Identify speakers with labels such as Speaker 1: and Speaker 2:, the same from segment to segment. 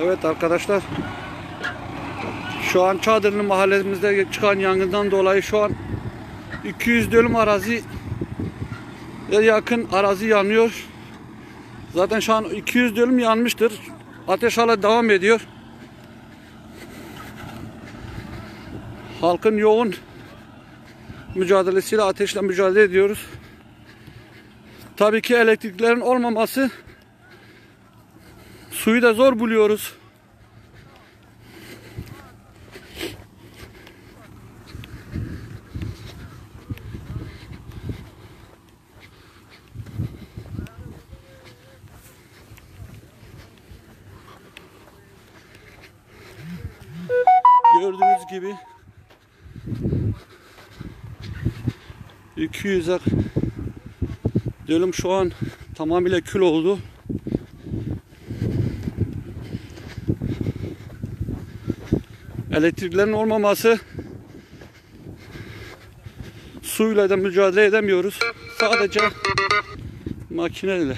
Speaker 1: Evet arkadaşlar, şu an Çadırlı mahallemizde çıkan yangından dolayı şu an 200 dönüm arazi yakın arazi yanıyor. Zaten şu an 200 dönüm yanmıştır. Ateş hala devam ediyor. Halkın yoğun mücadelesiyle ateşle mücadele ediyoruz. Tabii ki elektriklerin olmaması, suyu da zor buluyoruz. Gördüğünüz gibi 200'e dönüm şu an tamamıyla kül oldu. Elektriklerin olmaması, suyla da mücadele edemiyoruz. Sadece makineyle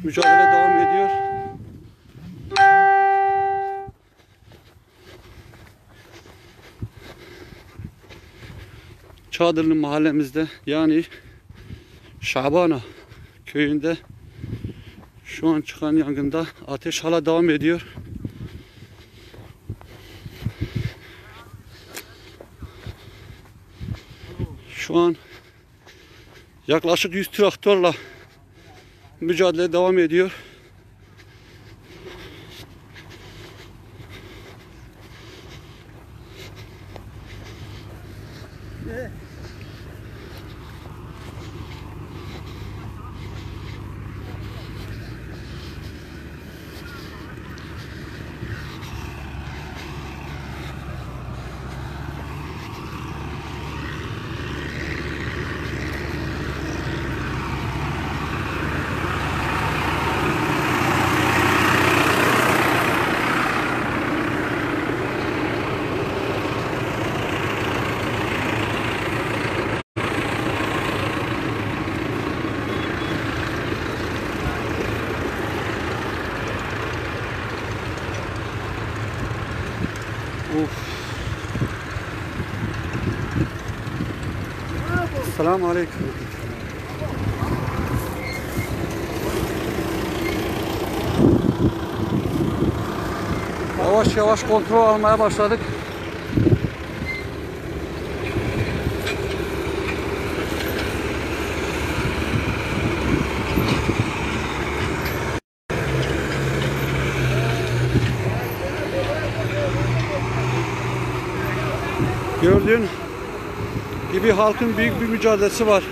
Speaker 1: mücadele devam ediyor. Çadırlı mahallemizde, yani Şabana köyünde şu an çıkan yangında ateş hala devam ediyor. Şu an yaklaşık 100 traktörle mücadele devam ediyor. Selamun Aleyküm. Yavaş yavaş kontrol almaya başladık. Gördüğün gibi halkın büyük bir mücadelesi var.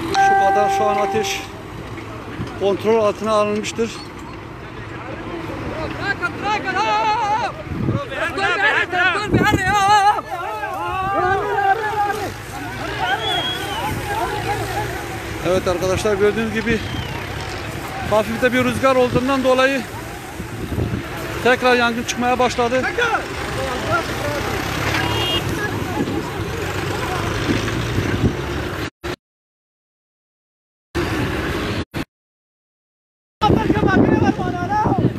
Speaker 1: Şu kadar şu an ateş kontrol altına alınmıştır. Evet arkadaşlar, gördüğünüz gibi hafif de bir rüzgar olduğundan dolayı tekrar yangın çıkmaya başladı.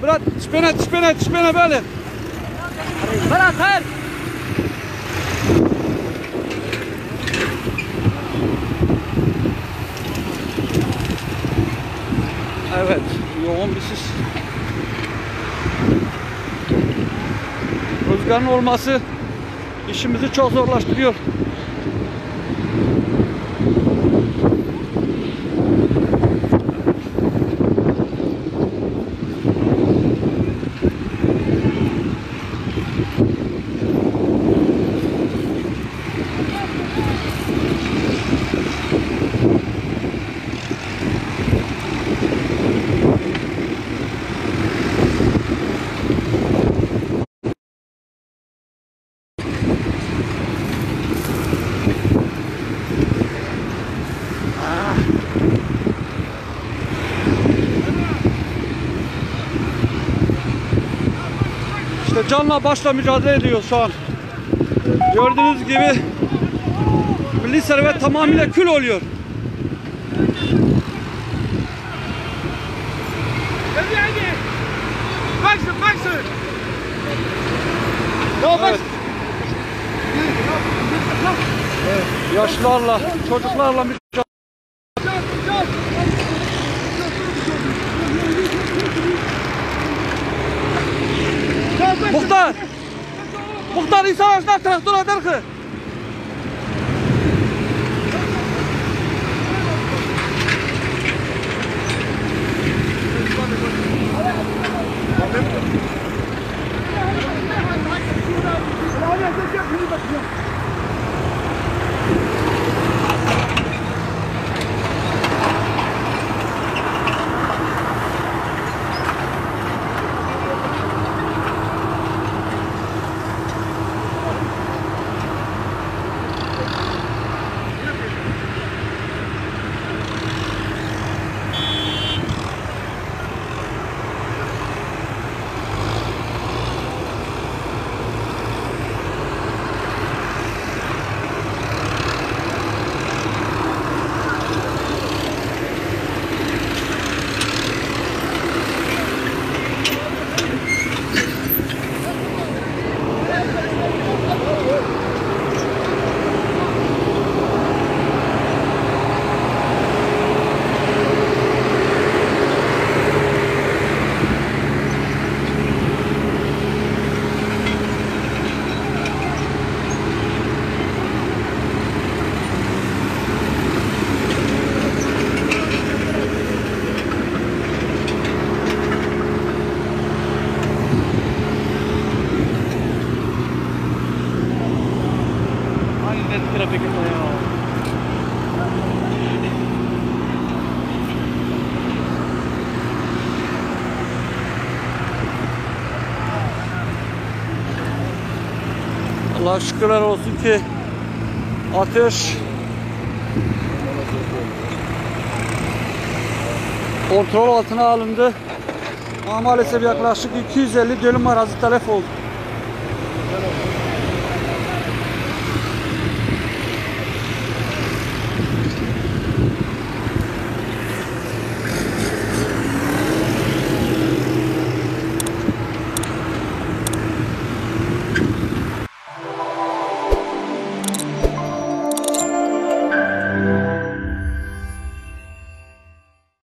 Speaker 1: Bırak, spene böyle. Bırak, hayır. Evet, yoğun bir sis. Rüzgarın olması işimizi çok zorlaştırıyor. İşte canla başla mücadele ediyor şu an. Gördüğünüz gibi milli servet tamamıyla kül oluyor. Evet. Yaşlılarla, çocuklarla mücadele. Muhtar! Muhtar insan ağaçlar traktör eder ki. Allah'a şükürler olsun ki ateş kontrol altına alındı. Ama maalesef yaklaşık 250 dönüm arazi telef oldu.